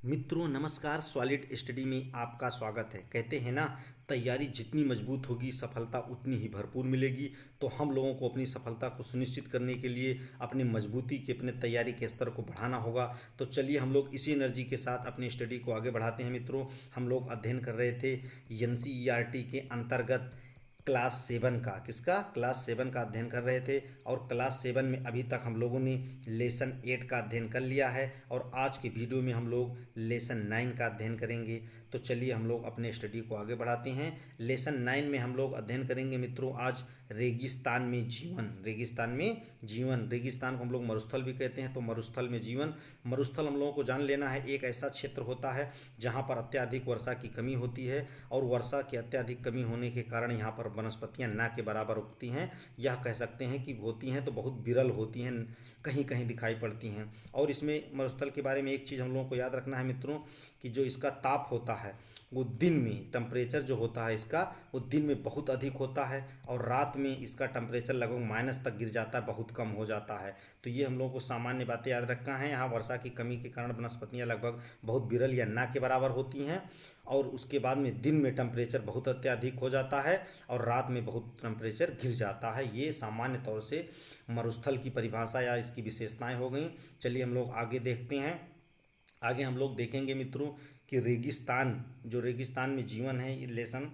मित्रों नमस्कार। Solid study में आपका स्वागत है। कहते हैं ना, तैयारी जितनी मजबूत होगी सफलता उतनी ही भरपूर मिलेगी। तो हम लोगों को अपनी सफलता को सुनिश्चित करने के लिए अपनी मजबूती के अपने तैयारी के स्तर को बढ़ाना होगा। तो चलिए हम लोग इसी एनर्जी के साथ अपनी स्टडी को आगे बढ़ाते हैं। मित्रों, हम लोग अध्ययन कर रहे थे एनसीईआरटी के अंतर्गत क्लास 7 का अध्ययन कर रहे थे। और क्लास 7 में अभी तक हम लोगों ने लेसन 8 का अध्ययन कर लिया है और आज के वीडियो में हम लोग लेसन 9 का अध्ययन करेंगे। तो चलिए हम लोग अपने स्टडी को आगे बढ़ाते हैं। लेसन 9 में हम लोग अध्ययन करेंगे मित्रों आज रेगिस्तान को हम लोग मरुस्थल भी कहते हैं। तो मरुस्थल हम लोगों को जान लेना है। एक ऐसा क्षेत्र होता है जहाँ पर अत्यधिक वर्षा की कमी होती है और वर्षा की अत्यधिक कमी होने के कारण यहाँ पर वनस्पतियाँ ना के बराबर उगती हैं। यह कह सकते हैं कि होती हैं तो बहुत विरल होती हैं, कहीं कहीं दिखाई पड़ती हैं। और इसमें मरुस्थल के बारे में एक चीज़ हम लोगों को याद रखना है मित्रों कि जो इसका ताप होता है वो दिन में टेम्परेचर जो होता है इसका वो दिन में बहुत अधिक होता है और रात में इसका टेम्परेचर लगभग माइनस तक गिर जाता है, बहुत कम हो जाता है। तो ये हम लोगों को सामान्य बातें याद रखना है। यहाँ वर्षा की कमी के कारण वनस्पतियाँ लगभग बहुत विरल या ना के बराबर होती हैं और उसके बाद में दिन में टेम्परेचर बहुत अत्यधिक हो जाता है और रात में बहुत टेम्परेचर गिर जाता है। ये सामान्य तौर से मरुस्थल की परिभाषा या इसकी विशेषताएं हो गई। चलिए हम लोग आगे देखते हैं। आगे हम लोग देखेंगे मित्रों कि रेगिस्तान में जीवन है ये लेसन।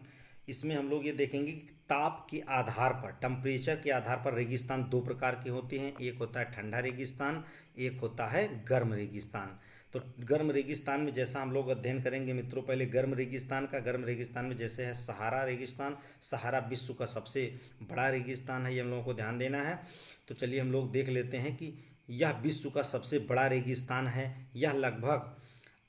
इसमें हम लोग ये देखेंगे कि ताप के आधार पर, टेम्परेचर के आधार पर रेगिस्तान दो प्रकार के होते हैं। एक होता है ठंडा रेगिस्तान, एक होता है गर्म रेगिस्तान। तो गर्म रेगिस्तान में जैसा हम लोग अध्ययन करेंगे मित्रों, पहले गर्म रेगिस्तान में जैसे है सहारा रेगिस्तान। सहारा विश्व का सबसे बड़ा रेगिस्तान है, ये हम लोगों को ध्यान देना है। तो चलिए हम लोग देख लेते हैं कि यह विश्व का सबसे बड़ा रेगिस्तान है। यह लगभग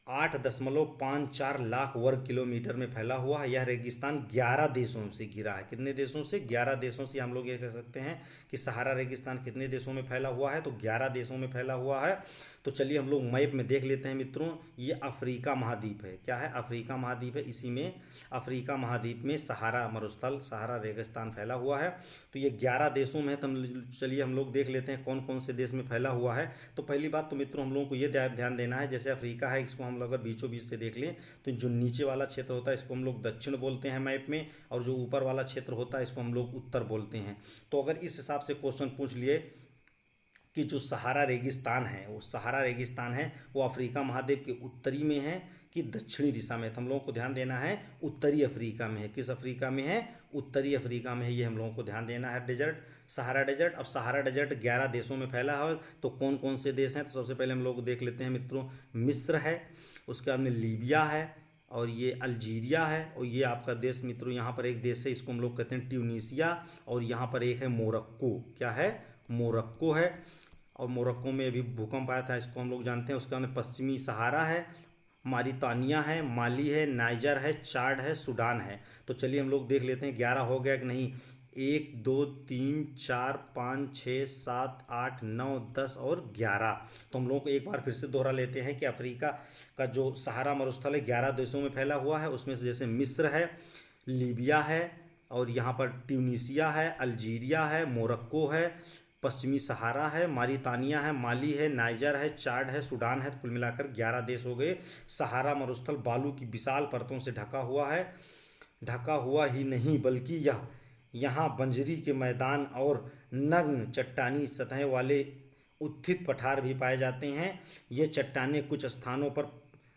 8.54 लाख वर्ग किलोमीटर में फैला हुआ है। यह रेगिस्तान 11 देशों से घिरा है। कितने देशों से? 11 देशों से। हम लोग ये कह सकते हैं कि सहारा रेगिस्तान कितने देशों में फैला हुआ है? तो 11 देशों में फैला हुआ है। तो चलिए हम लोग मैप में देख लेते हैं मित्रों। ये अफ्रीका महाद्वीप है। क्या है? अफ्रीका महाद्वीप है। इसी में अफ्रीका महाद्वीप में सहारा रेगिस्तान फैला हुआ है। तो ये 11 देशों में है। तो चलिए हम लोग देख लेते हैं कौन कौन से देश में फैला हुआ है। तो पहली बात तो मित्रों हम लोगों को ये ध्यान देना है, जैसे अफ्रीका है, इसको हम लोग अगर बीचों बीच से देख लें तो जो नीचे वाला क्षेत्र होता है इसको हम लोग दक्षिण बोलते हैं मैप में, और जो ऊपर वाला क्षेत्र होता है इसको हम लोग उत्तर बोलते हैं। तो अगर इस हिसाब से क्वेश्चन पूछ लिए कि जो सहारा रेगिस्तान है वो अफ्रीका महाद्वीप के उत्तरी में है कि दक्षिणी दिशा में। तो हम लोगों को ध्यान देना है उत्तरी अफ्रीका में है। किस अफ्रीका में है? उत्तरी अफ्रीका में है। ये हम लोगों को ध्यान देना है। Sahara desert. अब सहारा डेजर्ट 11 देशों में फैला है। तो कौन कौन से देश हैं? तो सबसे पहले हम लोग देख लेते हैं मित्रों, मिस्र है, उसके बाद में लीबिया है, और ये अल्जीरिया है, और ये आपका देश मित्रों यहाँ पर एक देश है, इसको हम लोग कहते हैं ट्यूनीसिया, और यहाँ पर एक है मोरक्को। क्या है? मोरक्को है। और मोरक्को में अभी भूकंप आया था, इसको हम लोग जानते हैं। उसके बाद में पश्चिमी सहारा है, मारितानिया है, माली है, नाइजर है, चाड है, सूडान है। तो चलिए हम लोग देख लेते हैं 11 हो गया कि नहीं। 1 2 3 4 5 6 7 8 9 10 और 11। तो हम लोग को एक बार फिर से दोहरा लेते हैं कि अफ्रीका का जो सहारा मरुस्थल है 11 देशों में फैला हुआ है। उसमें से जैसे मिस्र है, लीबिया है, और यहाँ पर ट्यूनीसिया है, अल्जीरिया है, मोरक्को है, पश्चिमी सहारा है, मारितानिया है, माली है, नाइजर है, चाड है, सूडान है। तो कुल मिलाकर 11 देश हो गए। सहारा मरुस्थल बालू की विशाल परतों से ढका हुआ है। ढका हुआ ही नहीं बल्कि यह यहाँ बंजरी के मैदान और नग्न चट्टानी सतह वाले उत्थित पठार भी पाए जाते हैं। ये चट्टानें कुछ स्थानों पर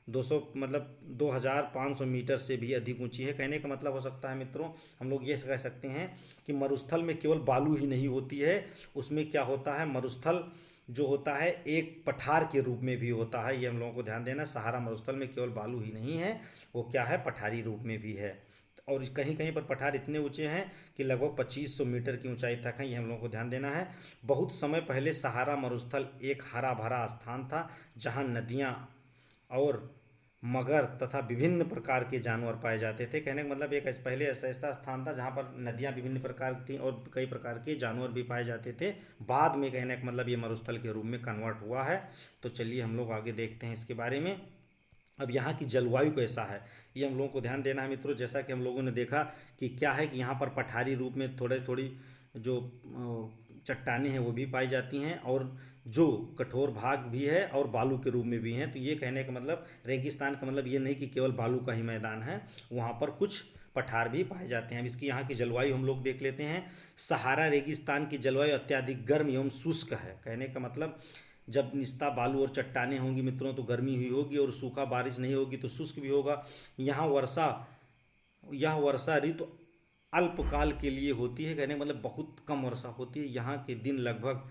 200 मतलब 2500 मीटर से भी अधिक ऊंची है। कहने का मतलब हो सकता है मित्रों हम लोग ये कह सकते हैं कि मरुस्थल में केवल बालू ही नहीं होती है, उसमें क्या होता है, मरुस्थल जो होता है एक पठार के रूप में भी होता है। ये हम लोगों को ध्यान देना। सहारा मरुस्थल में केवल बालू ही नहीं है, वो क्या है, पठारी रूप में भी है। और कहीं कहीं पर पठार इतने ऊंचे हैं कि लगभग 2500 मीटर की ऊंचाई तक है। ये हम लोगों को ध्यान देना है। बहुत समय पहले सहारा मरुस्थल एक हरा भरा स्थान था जहाँ नदियाँ और मगर तथा विभिन्न प्रकार के जानवर पाए जाते थे। कहने का मतलब एक पहले ऐसा स्थान था जहाँ पर नदियाँ विभिन्न प्रकार की थी और कई प्रकार के जानवर भी पाए जाते थे। बाद में कहने का मतलब ये मरुस्थल के रूप में कन्वर्ट हुआ है। तो चलिए हम लोग आगे देखते हैं इसके बारे में। अब यहाँ की जलवायु कैसा है ये हम लोगों को ध्यान देना है मित्रों। जैसा कि हम लोगों ने देखा कि क्या है कि यहाँ पर पठारी रूप में थोड़ी थोड़ी जो चट्टानें हैं वो भी पाई जाती हैं, और जो कठोर भाग भी है और बालू के रूप में भी हैं। तो ये कहने का मतलब रेगिस्तान का मतलब ये नहीं कि केवल बालू का ही मैदान है, वहाँ पर कुछ पठार भी पाए जाते हैं। अब इसकी यहाँ की जलवायु हम लोग देख लेते हैं। सहारा रेगिस्तान की जलवायु अत्यधिक गर्म एवं शुष्क है। कहने का मतलब जब निस्ता बालू और चट्टानें होंगी मित्रों तो गर्मी हुई होगी, और सूखा बारिश नहीं होगी तो शुष्क भी होगा। यहाँ वर्षा ऋतु अल्पकाल के लिए होती है। कहने का मतलब बहुत कम वर्षा होती है। यहाँ के दिन लगभग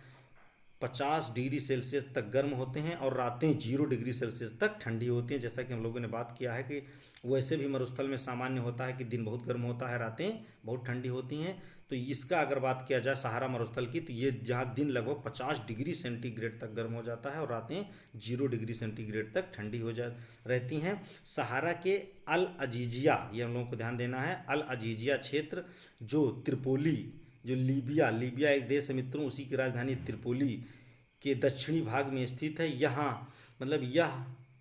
50 डिग्री सेल्सियस तक गर्म होते हैं और रातें 0 डिग्री सेल्सियस तक ठंडी होती हैं। जैसा कि हम लोगों ने बात किया है कि वैसे भी मरुस्थल में सामान्य होता है कि दिन बहुत गर्म होता है, रातें बहुत ठंडी होती हैं। तो इसका अगर बात किया जाए सहारा मरुस्थल की, तो ये जहाँ दिन लगभग 50 डिग्री सेंटीग्रेड तक गर्म हो जाता है और रातें 0 डिग्री सेंटीग्रेड तक ठंडी हो जा रहती हैं। सहारा के अल अजीजिया, ये हम लोगों को ध्यान देना है, अल अजीजिया क्षेत्र जो त्रिपोली, जो लीबिया एक देश है मित्रों, उसी की राजधानी त्रिपोली के दक्षिणी भाग में स्थित है। यहाँ मतलब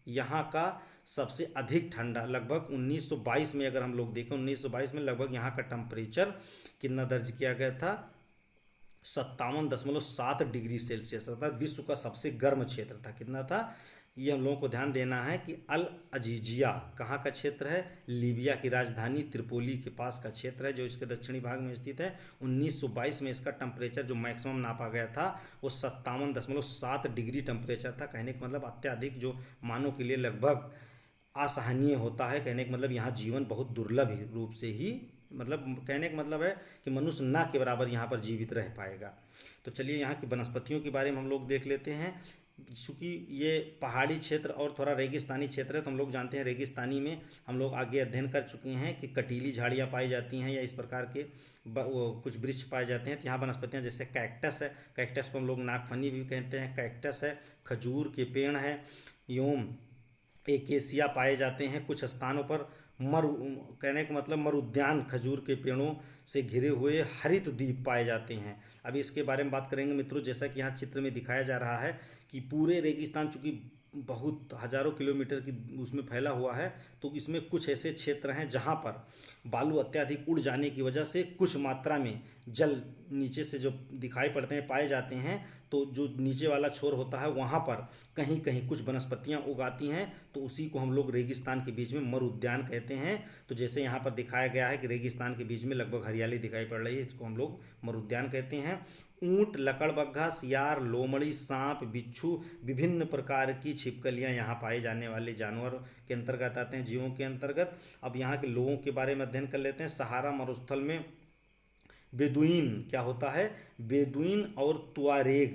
यहाँ का सबसे अधिक ठंडा लगभग 1922 में, अगर हम लोग देखें 1922 में लगभग यहाँ का टेम्परेचर कितना दर्ज किया गया था, 57.7 डिग्री सेल्सियस, अर्थात विश्व का सबसे गर्म क्षेत्र था। कितना था, ये हम लोगों को ध्यान देना है कि अल अजीजिया कहाँ का क्षेत्र है, लीबिया की राजधानी त्रिपोली के पास का क्षेत्र है जो इसके दक्षिणी भाग में स्थित है। 1922 में इसका टेम्परेचर जो मैक्सिमम नापा गया था वो 57.7 डिग्री टेम्परेचर था। कहने का मतलब अत्यधिक, जो मानव के लिए लगभग असहनीय होता है। कहने का मतलब यहाँ जीवन बहुत दुर्लभ रूप से ही, मतलब कहने का मतलब है कि मनुष्य ना के बराबर यहाँ पर जीवित रह पाएगा। तो चलिए यहाँ की वनस्पतियों के बारे में हम लोग देख लेते हैं। चूँकि ये पहाड़ी क्षेत्र और थोड़ा रेगिस्तानी क्षेत्र है तो हम लोग जानते हैं रेगिस्तानी में हम लोग आगे अध्ययन कर चुके हैं कि कटीली झाड़ियाँ पाई जाती हैं या इस प्रकार के कुछ वृक्ष पाए जाते हैं। तो यहाँ वनस्पतियाँ जैसे कैक्टस है, कैक्टस को हम लोग नागफनी भी कहते हैं, कैक्टस है, खजूर के पेड़ हैं, एवं एकेसिया पाए जाते हैं। कुछ स्थानों पर कहने का मतलब मरुद्यान, खजूर के पेड़ों से घिरे हुए हरित द्वीप पाए जाते हैं। अभी इसके बारे में बात करेंगे मित्रों। जैसा कि यहाँ चित्र में दिखाया जा रहा है कि पूरे रेगिस्तान चूँकि बहुत हजारों किलोमीटर की उसमें फैला हुआ है, तो इसमें कुछ ऐसे क्षेत्र हैं जहाँ पर बालू अत्यधिक उड़ जाने की वजह से कुछ मात्रा में जल नीचे से जो दिखाई पड़ते हैं, पाए जाते हैं। तो जो नीचे वाला छोर होता है वहाँ पर कहीं कहीं कुछ वनस्पतियाँ उगाती हैं, तो उसी को हम लोग रेगिस्तान के बीच में मरु उद्यान कहते हैं। तो जैसे यहाँ पर दिखाया गया है कि रेगिस्तान के बीच में लगभग हरियाली दिखाई पड़ रही है, इसको हम लोग मरु उद्यान कहते हैं। ऊंट, लकड़बग्घा, सियार, लोमड़ी, सांप, बिच्छू, विभिन्न प्रकार की छिपकलियाँ यहाँ पाए जाने वाले जानवर के अंतर्गत आते हैं, जीवों के अंतर्गत। अब यहाँ के लोगों के बारे में अध्ययन कर लेते हैं। सहारा मरुस्थल में बेदुइन क्या होता है, बेदुइन और तुआरेग,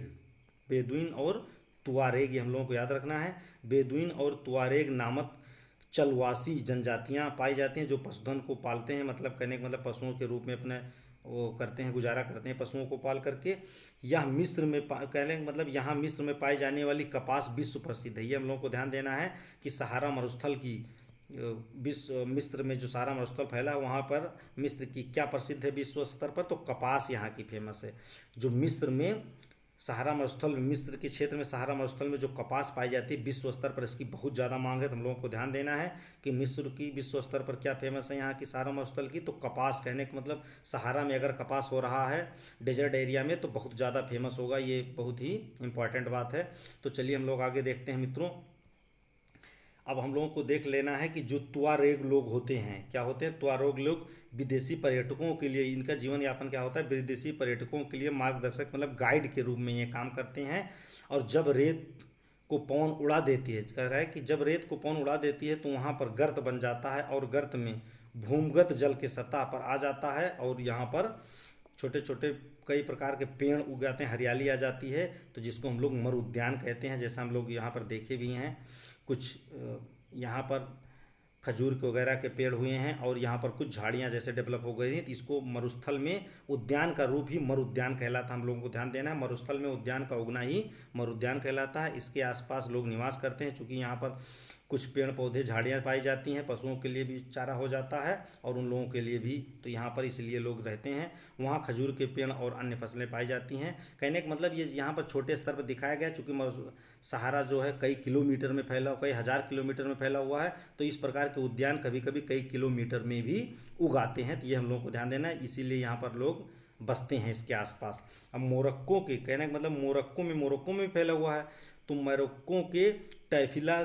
बेदुइन और तुआरेग, ये हम लोगों को याद रखना है। बेदुइन और तुआरेग नामक चलवासी जनजातियां पाई जाती हैं जो पशुधन को पालते हैं, मतलब कहने का मतलब पशुओं के रूप में अपने वो करते हैं, गुजारा करते हैं पशुओं को पाल करके। यह मिस्र में कहने का मतलब यहाँ मिस्र में पाई जाने वाली कपास विश्व प्रसिद्ध है। ये हम लोगों को ध्यान देना है कि सहारा मरुस्थल की विश्व, मिस्र में जो सहारा मरुस्थल फैला है वहाँ पर मिस्र की क्या प्रसिद्ध है विश्व स्तर पर, तो कपास यहाँ की फेमस है। जो मिस्र में सहारा मरुस्थल में, मिस्र के क्षेत्र में सहारा मरुस्थल में जो कपास पाई जाती है विश्व स्तर पर इसकी बहुत ज़्यादा मांग है। तो हम लोगों को ध्यान देना है कि मिस्र की विश्व स्तर पर क्या फेमस है यहाँ की सहारा मरुस्थल की, तो कपास। कहने का मतलब सहारा में अगर कपास हो रहा है डेजर्ट एरिया में तो बहुत ज़्यादा फेमस होगा, ये बहुत ही इंपॉर्टेंट बात है। तो चलिए हम लोग आगे देखते हैं मित्रों। अब हम लोगों को देख लेना है कि जो तुआरेग लोग होते हैं, क्या होते हैं तुआरेग लोग, विदेशी पर्यटकों के लिए इनका जीवन यापन क्या होता है, विदेशी पर्यटकों के लिए मार्गदर्शक मतलब गाइड के रूप में ये काम करते हैं। और जब रेत को पवन उड़ा देती है, कह रहा है कि जब रेत को पवन उड़ा देती है तो वहाँ पर गर्त बन जाता है और गर्त में भूमिगत जल के सतह पर आ जाता है और यहाँ पर छोटे छोटे कई प्रकार के पेड़ उग जाते हैं, हरियाली आ जाती है, तो जिसको हम लोग मरु उद्यान कहते हैं। जैसा हम लोग यहाँ पर देखे भी हैं, कुछ यहाँ पर खजूर के वगैरह के पेड़ हुए हैं और यहाँ पर कुछ झाड़ियाँ जैसे डेवलप हो गई हैं, तो इसको मरुस्थल में उद्यान का रूप ही मरु उद्यान कहलाता है। हम लोगों को ध्यान देना है, मरुस्थल में उद्यान का उगना ही मरु उद्यान कहलाता है। इसके आसपास लोग निवास करते हैं, चूँकि यहाँ पर कुछ पेड़ पौधे झाड़ियाँ पाई जाती हैं, पशुओं के लिए भी चारा हो जाता है और उन लोगों के लिए भी, तो यहाँ पर इसलिए लोग रहते हैं। वहाँ खजूर के पेड़ और अन्य फसलें पाई जाती हैं। कहने का मतलब ये यहाँ पर छोटे स्तर पर दिखाया गया, चूँकि सहारा जो है कई किलोमीटर में फैला, कई हज़ार किलोमीटर में फैला हुआ है, तो इस प्रकार के उद्यान कभी कभी कई किलोमीटर में भी उगाते हैं। तो ये हम लोगों को ध्यान देना है, इसीलिए यहाँ पर लोग बसते हैं इसके आसपास। अब मोरक्को के कहने का मतलब मोरक्को में फैला हुआ है, तो मोरक्को के टैफिला,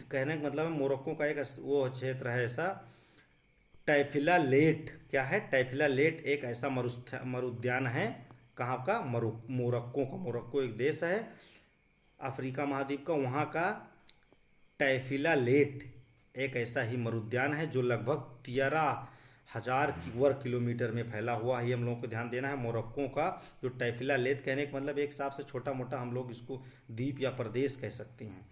कहने का मतलब है मोरक्को का एक वो क्षेत्र है ऐसा, टैफिला लेट। क्या है? टैफिला लेट एक ऐसा मरुद्यान है, कहाँ का? मोरक्को का। मोरक्को एक देश है अफ्रीका महाद्वीप का, वहाँ का टैफिला लेट एक ऐसा ही मरुद्यान है जो लगभग 13,000 वर्ग किलोमीटर में फैला हुआ है। ये हम लोगों को ध्यान देना है। मोरक्को का जो टैफिला लेट, कहने का मतलब एक हिसाब से छोटा मोटा हम लोग इसको द्वीप या प्रदेश कह सकते हैं।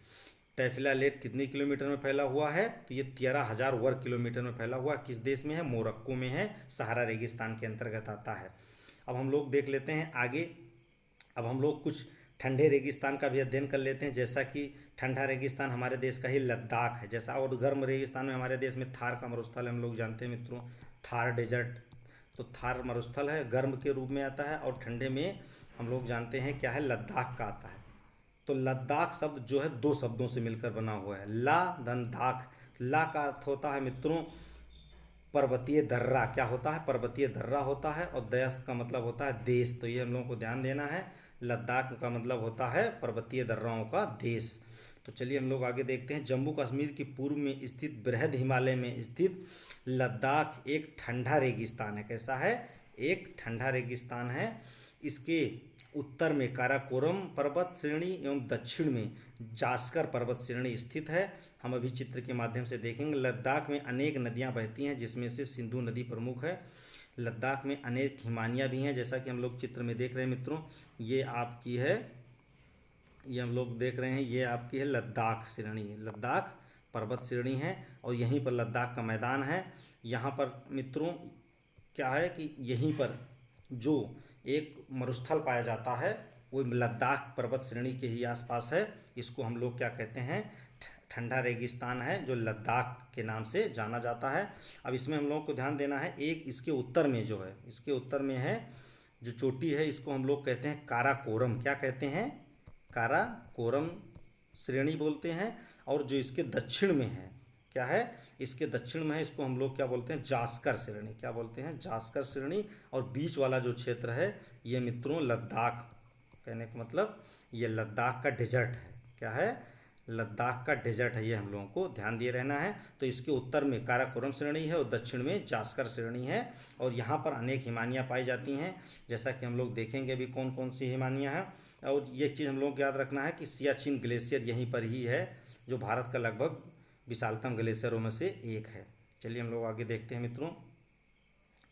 टैफिला लेट कितने किलोमीटर में फैला हुआ है? तो ये 13,000 वर्ग किलोमीटर में फैला हुआ है। किस देश में है? मोरक्को में है, सहारा रेगिस्तान के अंतर्गत आता है। अब हम लोग देख लेते हैं आगे। अब हम लोग कुछ ठंडे रेगिस्तान का भी अध्ययन कर लेते हैं, जैसा कि ठंडा रेगिस्तान हमारे देश का ही लद्दाख है जैसा, और गर्म रेगिस्तान में हमारे देश में थार का मरुस्थल है, हम लोग जानते हैं मित्रों, थार डेजर्ट। तो थार मरुस्थल है, गर्म के रूप में आता है, और ठंडे में हम लोग जानते हैं क्या है? लद्दाख का आता है। तो लद्दाख शब्द जो है दो शब्दों से मिलकर बना हुआ है, ला धन दाख। ला का अर्थ होता है मित्रों पर्वतीय दर्रा। क्या होता है? पर्वतीय दर्रा होता है। और देश का मतलब होता है देश, तो ये हम लोगों को ध्यान देना है। लद्दाख का मतलब होता है पर्वतीय दर्राओं का देश। तो चलिए हम लोग आगे देखते हैं। जम्मू कश्मीर की पूर्व में स्थित बृहद हिमालय में स्थित लद्दाख एक ठंडा रेगिस्तान है। कैसा है? एक ठंडा रेगिस्तान है। इसके उत्तर में काराकोरम पर्वत श्रेणी एवं दक्षिण में जास्कर पर्वत श्रेणी स्थित है। हम अभी चित्र के माध्यम से देखेंगे। लद्दाख में अनेक नदियां बहती हैं, जिसमें से सिंधु नदी प्रमुख है। लद्दाख में अनेक हिमानियाँ भी हैं, जैसा कि हम लोग चित्र में देख रहे हैं मित्रों। ये आपकी है, ये हम लोग देख रहे हैं, ये आपकी है लद्दाख श्रेणी, लद्दाख पर्वत श्रेणी है। और यहीं पर लद्दाख का मैदान है। यहाँ पर मित्रों क्या है कि यहीं पर जो एक मरुस्थल पाया जाता है वो लद्दाख पर्वत श्रेणी के ही आसपास है। इसको हम लोग क्या कहते हैं? ठंडा रेगिस्तान है, जो लद्दाख के नाम से जाना जाता है। अब इसमें हम लोगों को ध्यान देना है, एक इसके उत्तर में जो है, इसके उत्तर में है जो चोटी है, इसको हम लोग कहते हैं काराकोरम। क्या कहते हैं? काराकोरम श्रेणी बोलते हैं। और जो इसके दक्षिण में है, क्या है? इसके दक्षिण में है, इसको हम लोग क्या बोलते हैं? जास्कर श्रेणी। क्या बोलते हैं? जास्कर श्रेणी। और बीच वाला जो क्षेत्र है ये मित्रों लद्दाख, कहने का मतलब ये लद्दाख का डेजर्ट है। क्या है? लद्दाख का डेजर्ट है, ये हम लोगों को ध्यान दिए रहना है। तो इसके उत्तर में काराकोरम श्रेणी है और दक्षिण में जास्कर श्रेणी है। और यहाँ पर अनेक हिमानियाँ पाई जाती हैं, जैसा कि हम लोग देखेंगे अभी कौन कौन सी हिमानियाँ हैं। और ये चीज़ हम लोग को याद रखना है कि सियाचिन ग्लेशियर यहीं पर ही है, जो भारत का लगभग विशालतम ग्लेशियरों में से एक है। चलिए हम लोग आगे देखते हैं मित्रों।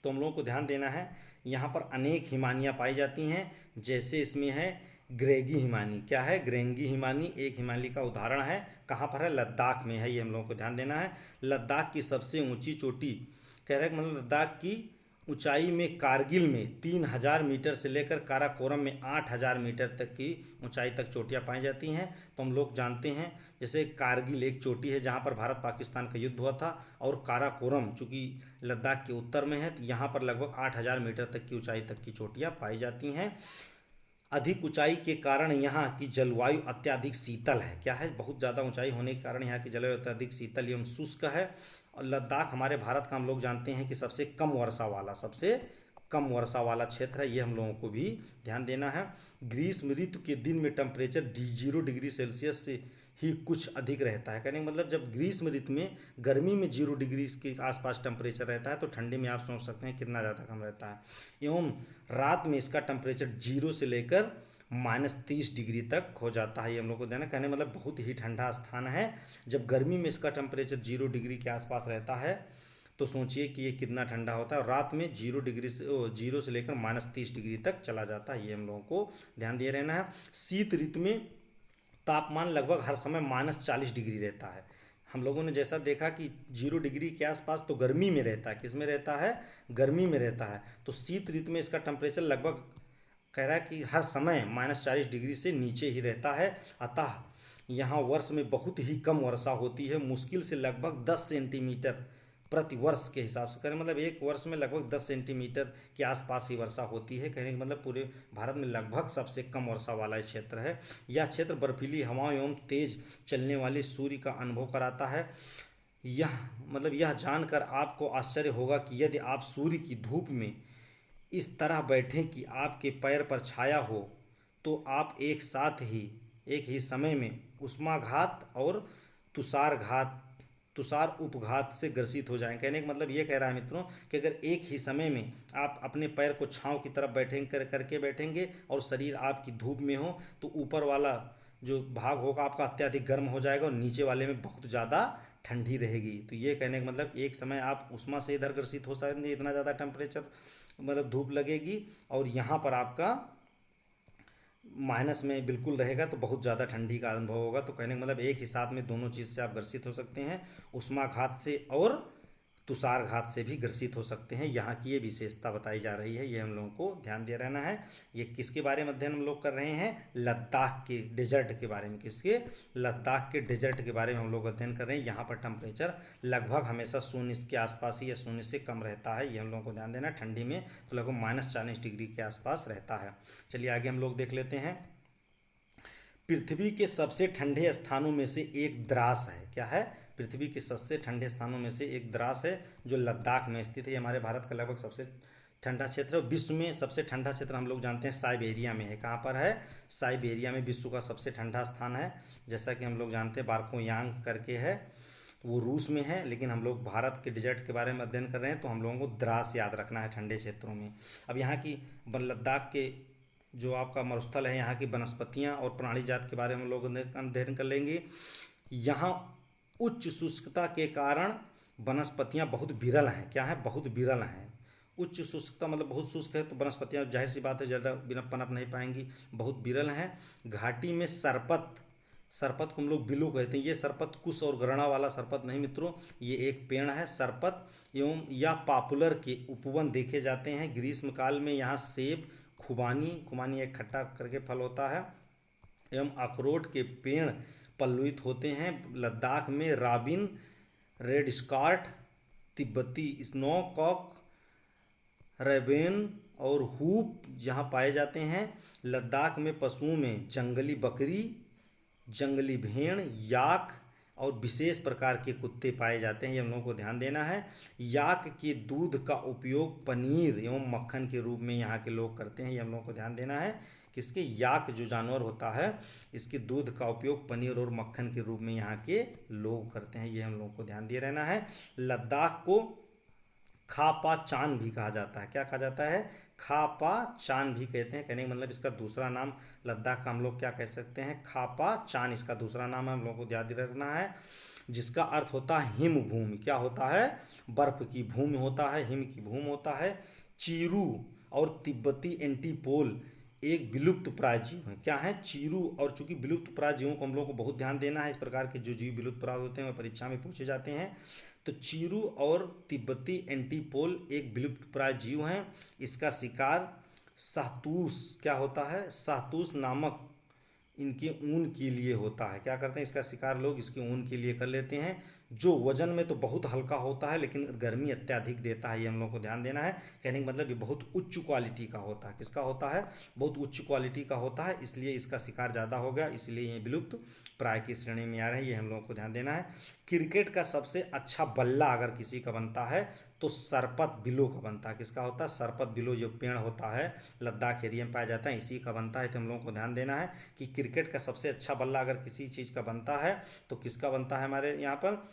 तो हम लोगों को ध्यान देना है, यहाँ पर अनेक हिमानियाँ पाई जाती हैं, जैसे इसमें है ग्रेगी हिमानी। क्या है? ग्रेंगी हिमानी एक हिमालय का उदाहरण है। कहाँ पर है? लद्दाख में है, ये हम लोगों को ध्यान देना है। लद्दाख की सबसे ऊंची चोटी, कह रहे हैं मतलब लद्दाख की ऊंचाई में कारगिल में 3,000 मीटर से लेकर काराकोरम में 8,000 मीटर तक की ऊंचाई तक चोटियां पाई जाती हैं। तो हम लोग जानते हैं जैसे कारगिल एक चोटी है जहां पर भारत पाकिस्तान का युद्ध हुआ था, और काराकोरम चूँकि लद्दाख के उत्तर में है, तो यहाँ पर लगभग 8,000 मीटर तक की ऊंचाई तक की चोटियाँ पाई जाती हैं। अधिक ऊंचाई के कारण यहाँ की जलवायु अत्यधिक शीतल है। क्या है? बहुत ज़्यादा ऊंचाई होने के कारण यहाँ की जलवायु अत्यधिक शीतल एवं शुष्क है। और लद्दाख हमारे भारत का हम लोग जानते हैं कि सबसे कम वर्षा वाला क्षेत्र है, ये हम लोगों को भी ध्यान देना है। ग्रीष्म ऋतु के दिन में टेम्परेचर 0 डिग्री सेल्सियस से ही कुछ अधिक रहता है। कहने का मतलब जब ग्रीष्म ऋतु में गर्मी में 0 डिग्री के आसपास टेम्परेचर रहता है, तो ठंडी में आप सोच सकते हैं कितना ज़्यादा कम रहता है। एवं रात में इसका टेम्परेचर 0 से लेकर -30 डिग्री तक हो जाता है, ये हम लोग को देना। कहने मतलब बहुत ही ठंडा स्थान है। जब गर्मी में इसका टेम्परेचर 0 डिग्री के आसपास रहता है, तो सोचिए कि ये कितना ठंडा होता है। और रात में 0 से लेकर -30 डिग्री तक चला जाता है, ये हम लोगों को ध्यान दिए रहना है। शीत ऋतु में तापमान लगभग हर समय -40 डिग्री रहता है। हम लोगों ने जैसा देखा कि 0 डिग्री के आसपास तो गर्मी में रहता है, किस में रहता है? गर्मी में रहता है। तो शीत ऋतु में इसका टेम्परेचर लगभग कह रहा है कि हर समय -40 डिग्री से नीचे ही रहता है। अतः यहाँ वर्ष में बहुत ही कम वर्षा होती है, मुश्किल से लगभग 10 सेंटीमीटर प्रति वर्ष के हिसाब से। कहने मतलब एक वर्ष में लगभग 10 सेंटीमीटर के आसपास ही वर्षा होती है। कहने का मतलब पूरे भारत में लगभग सबसे कम वर्षा वाला क्षेत्र है। यह क्षेत्र बर्फीली हवाओं एवं तेज चलने वाले सूर्य का अनुभव कराता है। यह जानकर आपको आश्चर्य होगा कि यदि आप सूर्य की धूप में इस तरह बैठें कि आपके पैर पर छाया हो, तो आप एक ही समय में उष्माघात और तुषारघात तुषार उपघात से ग्रसित हो जाएं। कहने का मतलब ये कह रहा है मित्रों कि अगर एक ही समय में आप अपने पैर को छांव की तरफ करके बैठेंगे और शरीर आपकी धूप में हो, तो ऊपर वाला जो भाग होगा आपका अत्यधिक गर्म हो जाएगा और नीचे वाले में बहुत ज़्यादा ठंडी रहेगी। तो ये कहने का मतलब एक समय आप उष्मा से इधर ग्रसित हो सकते, इतना ज़्यादा टेम्परेचर मतलब धूप लगेगी, और यहाँ पर आपका माइनस में बिल्कुल रहेगा तो बहुत ज़्यादा ठंडी का अनुभव होगा। तो कहने का मतलब एक ही साथ में दोनों चीज़ से आप ग्रसित हो सकते हैं, उष्माघात से और तुषारघात से भी ग्रसित हो सकते हैं। यहाँ की ये विशेषता बताई जा रही है, ये हम लोगों को ध्यान दे रहना है। ये किसके बारे में अध्ययन हम लोग कर रहे हैं? लद्दाख के डेजर्ट के बारे में। किसके? लद्दाख के डेजर्ट के बारे में हम लोग अध्ययन कर रहे हैं। यहाँ पर टेम्परेचर लगभग हमेशा शून्य के आसपास ही या शून्य से कम रहता है, ये हम लोगों को ध्यान देना है। ठंडी में तो लगभग -40 डिग्री के आसपास रहता है। चलिए आगे हम लोग देख लेते हैं। पृथ्वी के सबसे ठंडे स्थानों में से एक द्रास है। क्या है? पृथ्वी के सबसे ठंडे स्थानों में से एक द्रास है, जो लद्दाख में स्थित है। ये हमारे भारत का लगभग सबसे ठंडा क्षेत्र है। विश्व में सबसे ठंडा क्षेत्र हम लोग जानते हैं साइबेरिया में है। कहाँ पर है? साइबेरिया में विश्व का सबसे ठंडा स्थान है। जैसा कि हम लोग जानते हैं बारकोयांग करके है, वो रूस में है, लेकिन हम लोग भारत के डिजर्ट के बारे में अध्ययन कर रहे हैं तो हम लोगों को द्रास याद रखना है ठंडे क्षेत्रों में। अब यहाँ की लद्दाख के जो आपका मरुस्थल है, यहाँ की वनस्पतियाँ और प्राणी जात के बारे में हम लोग अध्ययन कर लेंगे। यहाँ उच्च शुष्कता के कारण वनस्पतियाँ बहुत विरल हैं। क्या है? बहुत विरल हैं। उच्च शुष्कता मतलब बहुत शुष्क है, तो वनस्पतियाँ जाहिर सी बात है ज़्यादा बिना पनप नहीं पाएंगी, बहुत विरल हैं। घाटी में सरपत, सरपत को हम लोग बिलू कहते हैं। ये सरपत कुश और गणना वाला सरपत नहीं मित्रों, ये एक पेड़ है सरपत एवं या पॉपुलर के उपवन देखे जाते हैं। ग्रीष्म काल में यहाँ सेब, खुबानी, खुबानी एक खट्टा करके फल होता है, एवं अखरोट के पेड़ पल्लवित होते हैं। लद्दाख में रॉबिन, रेड स्कार्ट, तिब्बती स्नोकॉक, रेबेन और हूप जहाँ पाए जाते हैं। लद्दाख में पशुओं में जंगली बकरी, जंगली भेड़, याक और विशेष प्रकार के कुत्ते पाए जाते हैं, ये हम लोगों को ध्यान देना है। याक के दूध का उपयोग पनीर एवं मक्खन के रूप में यहाँ के लोग करते हैं, ये हम लोगों को ध्यान देना है। किसके? याक जो जानवर होता है, इसके दूध का उपयोग पनीर और मक्खन के रूप में यहाँ के लोग करते हैं, ये हम लोगों को ध्यान दे रहना है। लद्दाख को खापा चान भी कहा जाता है। क्या कहा जाता है? खापा चान भी कहते हैं। कहने का मतलब इसका दूसरा नाम लद्दाख का हम लोग क्या कह सकते हैं? खापा चान इसका दूसरा नाम है, हम लोगों को याद रखना है, जिसका अर्थ होता है हिम भूमि। क्या होता है? बर्फ की भूमि होता है, हिम की भूमि होता है। चीरू और तिब्बती एंटीपोल एक विलुप्त प्राय जीव है। क्या है? चीरू। और चूंकि विलुप्त प्राय जीवों को हम लोग को बहुत ध्यान देना है, इस प्रकार के जो जीव विलुप्त प्राय होते हैं वह परीक्षा में पूछे जाते हैं। तो चीरू और तिब्बती एंटीपोल एक विलुप्त प्राय जीव हैं। इसका शिकार शाहतूश, क्या होता है? शाहतूश नामक इनके ऊन के लिए होता है। क्या करते हैं? इसका शिकार लोग इसके ऊन के लिए कर लेते हैं, जो वजन में तो बहुत हल्का होता है लेकिन गर्मी अत्यधिक देता है, ये हम लोग को ध्यान देना है। कहने का मतलब ये बहुत उच्च क्वालिटी का होता है। किसका होता है? बहुत उच्च क्वालिटी का होता है, इसलिए इसका शिकार ज़्यादा हो गया, इसलिए ये विलुप्त प्राय की श्रेणी में आ रहे हैं, ये हम लोगों को ध्यान देना है। क्रिकेट का सबसे अच्छा बल्ला अगर किसी का बनता है तो सरपत बिलो का बनता है। किसका होता है? सरपत बिलो जो पेड़ होता है लद्दाख एरिया में पाया जाता है, इसी का बनता है। तो हम लोगों को ध्यान देना है कि क्रिकेट का सबसे अच्छा बल्ला अगर किसी चीज़ का बनता है तो किसका बनता है? हमारे यहाँ पर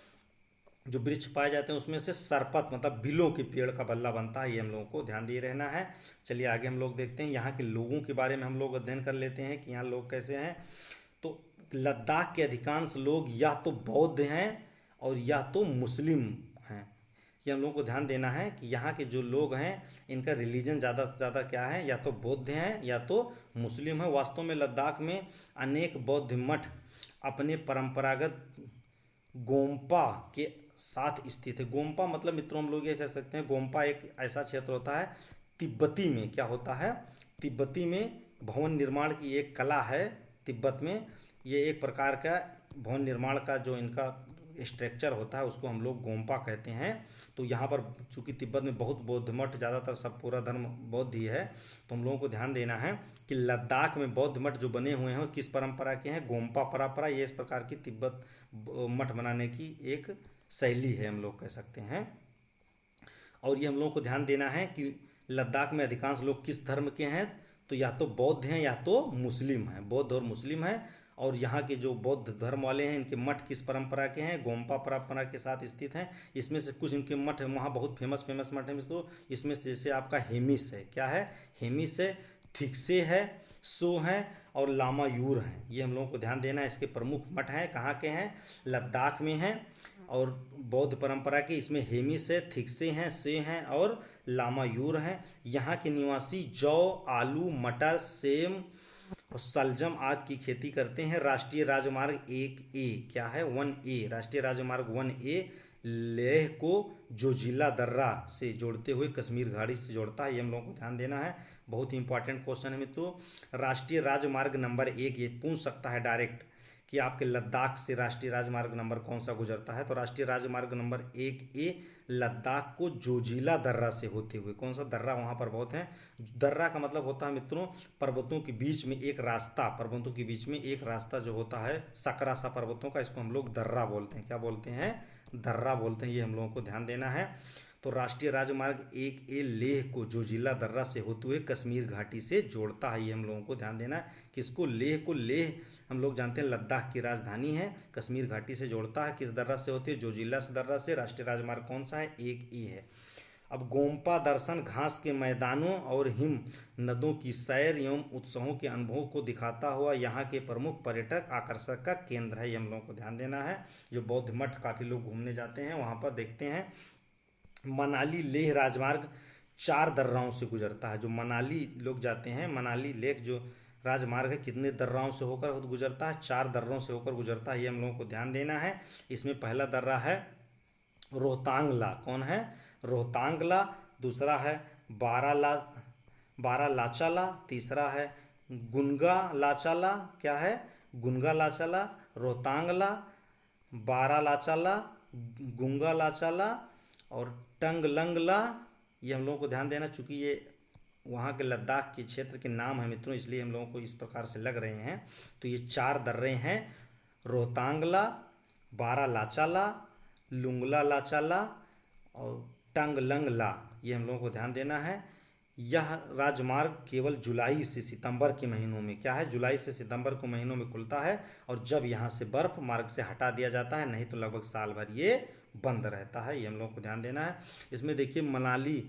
जो वृक्ष पाए जाते हैं उसमें से सरपत मतलब बिलों के पेड़ का बल्ला बनता है, ये हम लोगों को ध्यान दिए रहना है। चलिए आगे हम लोग देखते हैं, यहाँ के लोगों के बारे में हम लोग अध्ययन कर लेते हैं कि यहाँ लोग कैसे हैं। तो लद्दाख के अधिकांश लोग या तो बौद्ध हैं और या तो मुस्लिम हैं, ये हम लोगों को ध्यान देना है कि यहाँ के जो लोग हैं इनका रिलीजन ज़्यादा से ज़्यादा क्या है? या तो बौद्ध हैं या तो मुस्लिम हैं। वास्तव में लद्दाख में अनेक बौद्ध मठ अपने परंपरागत गोम्पा के साथ स्थित है। गोम्पा मतलब मित्रों हम लोग ये कह सकते हैं, गोम्पा एक ऐसा क्षेत्र होता है तिब्बती में, क्या होता है? तिब्बती में भवन निर्माण की एक कला है तिब्बत में। ये एक प्रकार का भवन निर्माण का जो इनका स्ट्रक्चर होता है उसको हम लोग गोम्पा कहते हैं। तो यहाँ पर चूंकि तिब्बत में बहुत बौद्ध मठ, ज़्यादातर सब पूरा धर्म बौद्ध ही है, तो हम लोगों को ध्यान देना है कि लद्दाख में बौद्ध मठ जो बने हुए हैं किस परंपरा के हैं? गोम्पा परंपरा। ये इस प्रकार की तिब्बत मठ बनाने की एक शैली है, हम लोग कह सकते हैं। और ये हम लोगों को ध्यान देना है कि लद्दाख में अधिकांश लोग किस धर्म के हैं? तो या तो बौद्ध हैं या तो मुस्लिम हैं, बौद्ध और मुस्लिम हैं। और यहाँ के जो बौद्ध धर्म वाले हैं, इनके मठ किस परंपरा के हैं? गोम्पा परंपरा के साथ स्थित हैं। इसमें से कुछ इनके मठ हैं, वहाँ बहुत फेमस फेमस मठ है मित्रों। इसमें से जैसे आपका हेमिस है, क्या है? हेमिस है, थिक्से है, सो हैं और लामायूर हैं। ये हम लोगों को ध्यान देना है। इसके प्रमुख मठ हैं, कहाँ के हैं? लद्दाख में हैं और बौद्ध परंपरा के। इसमें हेमिस है, थिक्से हैं, से हैं और लामायूर हैं। यहाँ के निवासी जौ, आलू, मटर, सेम और सलजम आदि की खेती करते हैं। राष्ट्रीय राजमार्ग 1A, क्या है? 1A, राष्ट्रीय राजमार्ग 1A लेह को जोजिला दर्रा से जोड़ते हुए कश्मीर घाटी से जोड़ता है। ये हम लोगों को ध्यान देना है, बहुत ही इंपॉर्टेंट क्वेश्चन है मित्रों। राष्ट्रीय राजमार्ग नंबर 1, ये पूछ सकता है डायरेक्ट कि आपके लद्दाख से राष्ट्रीय राजमार्ग नंबर कौन सा गुजरता है? तो राष्ट्रीय राजमार्ग नंबर 1A लद्दाख को जोजिला दर्रा से होते हुए, कौन सा दर्रा वहाँ पर बहुत है? दर्रा का मतलब होता है मित्रों पर्वतों के बीच में एक रास्ता, पर्वतों के बीच में एक रास्ता जो होता है सकरा सा पर्वतों का, इसको हम लोग दर्रा बोलते हैं। क्या बोलते हैं? दर्रा बोलते हैं। ये हम लोगों को ध्यान देना है। तो राष्ट्रीय राजमार्ग 1A लेह को जोजिला दर्रा से होते हुए कश्मीर घाटी से जोड़ता है। ये हम लोगों को ध्यान देना है। किसको? लेह को। लेह हम लोग जानते हैं लद्दाख की राजधानी है। कश्मीर घाटी से जोड़ता है, किस दर्रा से होती है? जोजिला से दर्रा से। राष्ट्रीय राजमार्ग कौन सा है? 1A है। अब गोम्पा दर्शन घास के मैदानों और हिम नदों की सैर एवं उत्सवों के अनुभवों को दिखाता हुआ यहाँ के प्रमुख पर्यटक आकर्षक का केंद्र है। ये हम लोगों को ध्यान देना है। जो बौद्ध मठ काफ़ी लोग घूमने जाते हैं वहाँ पर देखते हैं। मनाली लेह राजमार्ग 4 दर्राओं से गुजरता है। जो मनाली लोग जाते हैं, मनाली लेह जो राजमार्ग है कितने दर्राओं से होकर गुजरता है? 4 दर्रों से होकर गुजरता है। ये हम लोगों को ध्यान देना है। इसमें पहला दर्रा है रोहतांगला। कौन है? रोहतांगला। दूसरा है बाराला, बारालाचाला। तीसरा है गुनगा लाचाला। क्या है? गुनगा लाचाला, रोहतांगला, बारालाचाला, गुंगा लाचाला और टंगलंगला। ये हम लोगों को ध्यान देना, चूंकि ये वहाँ के लद्दाख के क्षेत्र के नाम है मित्रों, इसलिए हम लोगों को इस प्रकार से लग रहे हैं। तो ये 4 दर्रे हैं, रोहतांगला, बारालाचाला, लुंगला लाचाला और टंगलंगला। ये हम लोगों को ध्यान देना है। यह राजमार्ग केवल जुलाई से सितंबर के महीनों में, क्या है? जुलाई से सितंबर के महीनों में खुलता है और जब यहाँ से बर्फ मार्ग से हटा दिया जाता है, नहीं तो लगभग साल भर ये बंद रहता है। ये हम लोगों को ध्यान देना है। इसमें देखिए मनाली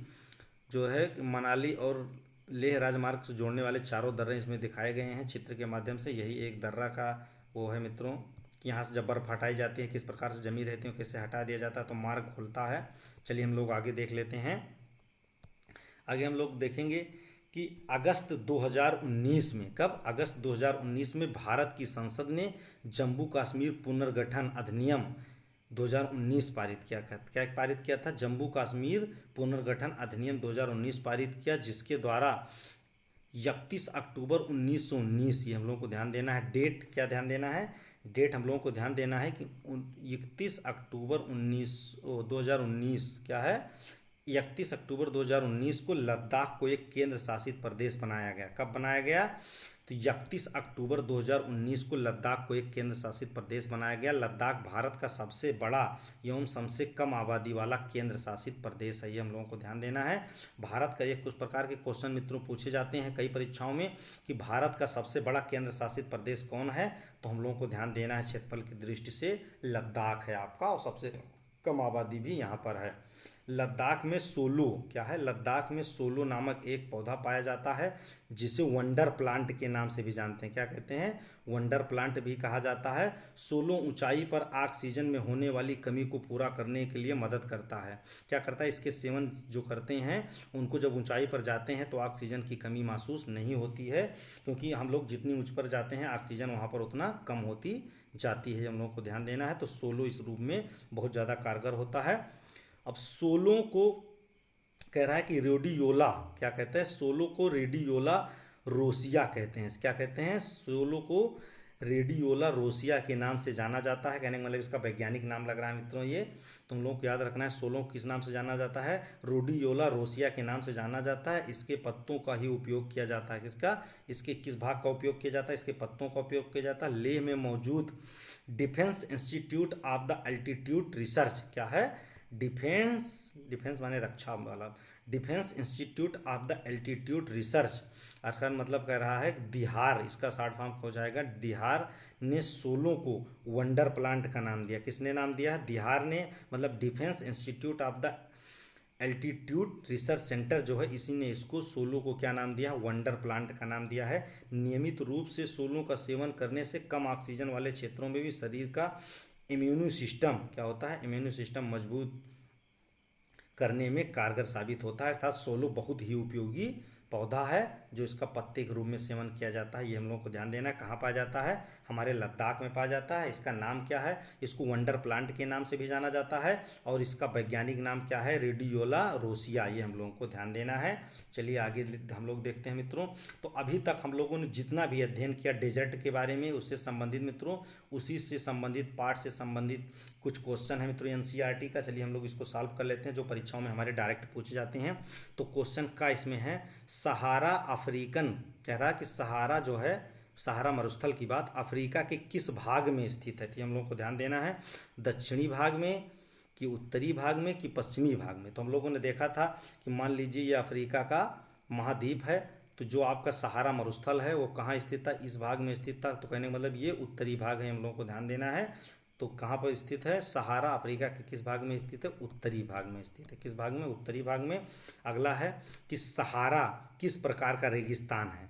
जो है, मनाली और लेह राजमार्ग से जोड़ने वाले 4 दर्रे इसमें दिखाए गए हैं चित्र के माध्यम से। यही एक दर्रा का वो है मित्रों कि यहाँ से जब बर्फ़ हटाई जाती है किस प्रकार से जमी रहती है, कैसे हटा दिया जाता है तो मार्ग खुलता है। चलिए हम लोग आगे देख लेते हैं। आगे हम लोग देखेंगे कि अगस्त 2019 में, कब? अगस्त 2019 में भारत की संसद ने जम्मू कश्मीर पुनर्गठन अधिनियम 2019 पारित किया। क्या पारित किया था? जम्मू कश्मीर पुनर्गठन अधिनियम 2019 पारित किया, जिसके द्वारा 31 अक्टूबर 1919, ये हम लोगों को ध्यान देना है। डेट क्या ध्यान देना है? डेट हम लोगों को ध्यान देना है कि 31 अक्टूबर 2019 क्या है? 31 अक्टूबर 2019 को लद्दाख को एक केंद्र शासित प्रदेश बनाया गया। कब बनाया गया? तो 31 अक्टूबर 2019 को लद्दाख को एक केंद्र शासित प्रदेश बनाया गया। लद्दाख भारत का सबसे बड़ा एवं सबसे कम आबादी वाला केंद्र शासित प्रदेश है। ये हम लोगों को ध्यान देना है। भारत का ये कुछ प्रकार के क्वेश्चन मित्रों पूछे जाते हैं कई परीक्षाओं में कि भारत का सबसे बड़ा केंद्र शासित प्रदेश कौन है? तो हम लोगों को ध्यान देना है क्षेत्रफल की दृष्टि से लद्दाख है आपका, और सबसे कम आबादी भी यहाँ पर है। लद्दाख में सोलो, क्या है? लद्दाख में सोलो नामक एक पौधा पाया जाता है जिसे वंडर प्लांट के नाम से भी जानते हैं। क्या कहते हैं? वंडर प्लांट भी कहा जाता है। सोलो ऊंचाई पर ऑक्सीजन में होने वाली कमी को पूरा करने के लिए मदद करता है। क्या करता है? इसके सेवन जो करते हैं उनको जब ऊंचाई पर जाते हैं तो ऑक्सीजन की कमी महसूस नहीं होती है, क्योंकि हम लोग जितनी ऊंच पर जाते हैं ऑक्सीजन वहाँ पर उतना कम होती जाती है। हम लोग को ध्यान देना है। तो सोलो इस रूप में बहुत ज़्यादा कारगर होता है। अब सोलो को कह रहा है कि रेडियोला, क्या कहते हैं? सोलो को रेडियोला रोसिया कहते हैं। क्या कहते हैं? सोलो को रेडियोला रोसिया के नाम से जाना जाता है। कहने का मतलब इसका वैज्ञानिक नाम लग रहा है मित्रों। ये तुम लोग को याद रखना है। सोलो किस नाम से जाना जाता है? रेडियोला रोसिया के नाम से जाना जाता है। इसके पत्तों का ही उपयोग किया जाता है। किसका? इसके किस भाग का उपयोग किया जाता है? इसके पत्तों का उपयोग किया जाता है। लेह में मौजूद defence institute of the altitude research, क्या है? डिफेंस, डिफेंस माने रक्षा वाला, defence institute of the altitude research, अर्थात मतलब कह रहा है दिहार, इसका शॉर्ट फॉर्म हो जाएगा दिहार ने सोलो को वंडर प्लांट का नाम दिया। किसने नाम दिया है? दिहार ने, मतलब defence institute of the altitude research centre जो है, इसी ने इसको सोलो को क्या नाम दिया? वंडर प्लांट का नाम दिया है। नियमित रूप से सोलो का सेवन करने से कम ऑक्सीजन वाले क्षेत्रों में भी शरीर का इम्यूनो सिस्टम क्या होता है? इम्यूनो सिस्टम मजबूत करने में कारगर साबित होता है, अर्थात सोलो बहुत ही उपयोगी पौधा है जो इसका पत्ते के रूप में सेवन किया जाता है। ये हम लोगों को ध्यान देना है। कहाँ पाया जाता है? हमारे लद्दाख में पाया जाता है। इसका नाम क्या है? इसको वंडर प्लांट के नाम से भी जाना जाता है और इसका वैज्ञानिक नाम क्या है? रेडियोला रोसिया। ये हम लोगों को ध्यान देना है। चलिए आगे हम लोग देखते हैं मित्रों। तो अभी तक हम लोगों ने जितना भी अध्ययन किया डेजर्ट के बारे में, उससे संबंधित मित्रों, उसी से संबंधित पार्ट से संबंधित कुछ क्वेश्चन है मित्रों एनसीईआरटी का। चलिए हम लोग इसको सॉल्व कर लेते हैं, जो परीक्षाओं में हमारे डायरेक्ट पूछे जाते हैं। तो क्वेश्चन का इसमें है, सहारा अफ्रीकन, कह रहा है कि सहारा जो है, सहारा मरुस्थल की बात अफ्रीका के किस भाग में स्थित है? तो हम लोग को ध्यान देना है, दक्षिणी भाग में कि उत्तरी भाग में कि पश्चिमी भाग में। तो हम लोगों ने देखा था कि मान लीजिए ये अफ्रीका का महाद्वीप है, तो जो आपका सहारा मरुस्थल है वो कहाँ स्थित था? इस भाग में स्थित था। तो कहने का मतलब ये उत्तरी भाग है, हम लोगों को ध्यान देना है। तो कहाँ पर स्थित है? सहारा अफ्रीका के किस भाग में स्थित है? उत्तरी भाग में स्थित है। किस भाग में? उत्तरी भाग में। अगला है कि सहारा किस प्रकार का रेगिस्तान है?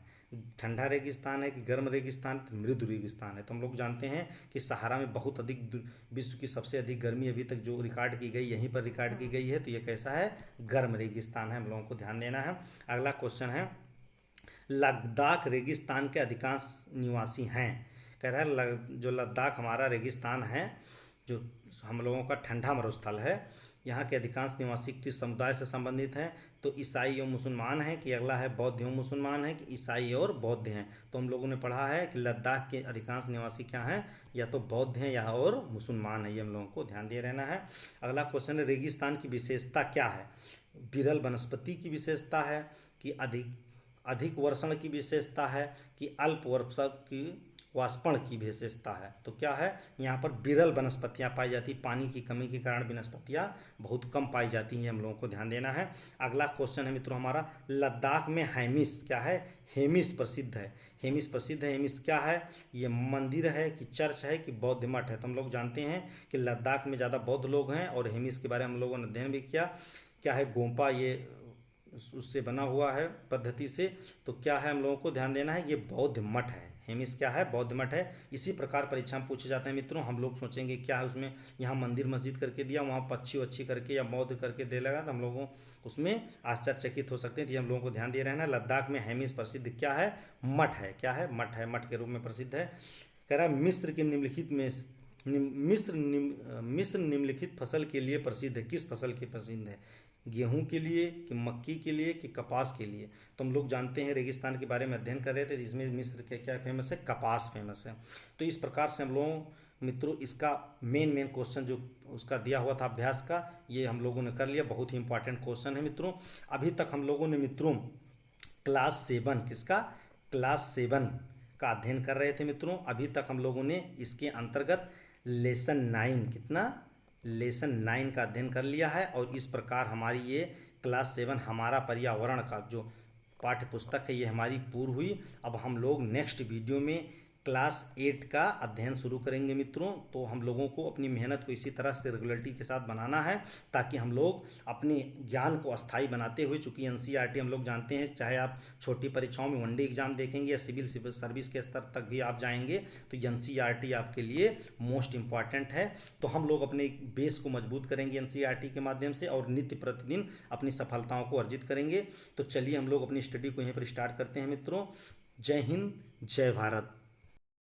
ठंडा रेगिस्तान है कि गर्म रेगिस्तान, मृदु रेगिस्तान है? तो हम लोग जानते हैं कि सहारा में बहुत अधिक, विश्व की सबसे अधिक गर्मी अभी तक जो रिकॉर्ड की गई यहीं पर रिकॉर्ड की गई है। तो ये कैसा है? गर्म रेगिस्तान है, हम लोगों को ध्यान देना है। अगला क्वेश्चन है, लद्दाख रेगिस्तान के अधिकांश निवासी हैं। कह रहा है जो लद्दाख हमारा रेगिस्तान है, जो हम लोगों का ठंडा मरुस्थल है, यहाँ के अधिकांश निवासी किस समुदाय से संबंधित हैं? तो ईसाई और मुसलमान हैं कि अगला है बौद्ध एवं मुसलमान है कि ईसाई और बौद्ध हैं? तो हम लोगों ने पढ़ा है कि लद्दाख के अधिकांश निवासी क्या हैं? या तो बौद्ध हैं या और मुसलमान हैं। ये हम लोगों को ध्यान दे रहना है। अगला क्वेश्चन है, रेगिस्तान की विशेषता क्या है? विरल वनस्पति की विशेषता है कि अधिक अधिक वर्षण की विशेषता है कि अल्प वर्षण की वाष्पण की विशेषता है? तो क्या है? यहाँ पर विरल वनस्पतियाँ पाई जाती, पानी की कमी के कारण वनस्पतियाँ बहुत कम पाई जाती हैं, हम लोगों को ध्यान देना है। अगला क्वेश्चन है मित्रों हमारा, लद्दाख में हेमिस क्या है? हेमिस प्रसिद्ध है। हेमिस प्रसिद्ध है। हेमिस क्या है? ये मंदिर है कि चर्च है कि बौद्ध मठ है? तो हम लोग जानते हैं कि लद्दाख में ज़्यादा बौद्ध लोग हैं और हेमिस के बारे में हम लोगों ने अध्ययन भी किया। क्या है? गोम्पा, ये उससे बना हुआ है पद्धति से। तो क्या है? हम लोगों को ध्यान देना है, ये बौद्ध मठ है। हेमिस क्या है? बौद्ध मठ है। इसी प्रकार परीक्षा में पूछे जाते हैं मित्रों। हम लोग सोचेंगे क्या है उसमें, यहाँ मंदिर मस्जिद करके दिया, वहाँ पक्षी वच्छी करके या बौद्ध करके दे लगा, तो हम लोगों उसमें आश्चर्यचकित हो सकते हैं। तो ये हम लोगों को ध्यान दे रहे हैं ना। लद्दाख में हेमिस प्रसिद्ध क्या है? मठ है। क्या है? मठ है, मठ के रूप में प्रसिद्ध है। कह रहा है मिस्र के निम्नलिखित में मिस्र निम्नलिखित फसल के लिए प्रसिद्ध है। किस फसल के प्रसिद्ध है? गेहूं के लिए कि मक्की के लिए कि कपास के लिए? तो हम लोग जानते हैं रेगिस्तान के बारे में अध्ययन कर रहे थे, तो इसमें मिस्र के क्या फेमस है? कपास फेमस है। तो इस प्रकार से हम लोगों मित्रों इसका मेन क्वेश्चन जो उसका दिया हुआ था अभ्यास का, ये हम लोगों ने कर लिया। बहुत ही इंपॉर्टेंट क्वेश्चन है मित्रों। अभी तक हम लोगों ने मित्रों क्लास 7, किसका? क्लास 7 का अध्ययन कर रहे थे मित्रों। अभी तक हम लोगों ने इसके अंतर्गत लेसन 9, कितना? लेसन 9 का अध्ययन कर लिया है। और इस प्रकार हमारी ये क्लास 7 हमारा पर्यावरण का जो पाठ्य पुस्तक है ये हमारी पूरी हुई। अब हम लोग नेक्स्ट वीडियो में क्लास 8 का अध्ययन शुरू करेंगे मित्रों। तो हम लोगों को अपनी मेहनत को इसी तरह से रेगुलरिटी के साथ बनाना है, ताकि हम लोग अपने ज्ञान को अस्थायी बनाते हुए, चूँकि एनसीईआरटी हम लोग जानते हैं, चाहे आप छोटी परीक्षाओं में वनडे एग्जाम देखेंगे या सिविल सर्विस के स्तर तक भी आप जाएंगे, तो एनसीईआरटी आपके लिए मोस्ट इम्पॉर्टेंट है। तो हम लोग अपने बेस को मजबूत करेंगे एनसीईआरटी के माध्यम से और नित्य प्रतिदिन अपनी सफलताओं को अर्जित करेंगे। तो चलिए हम लोग अपनी स्टडी को यहीं पर स्टार्ट करते हैं मित्रों। जय हिंद, जय भारत।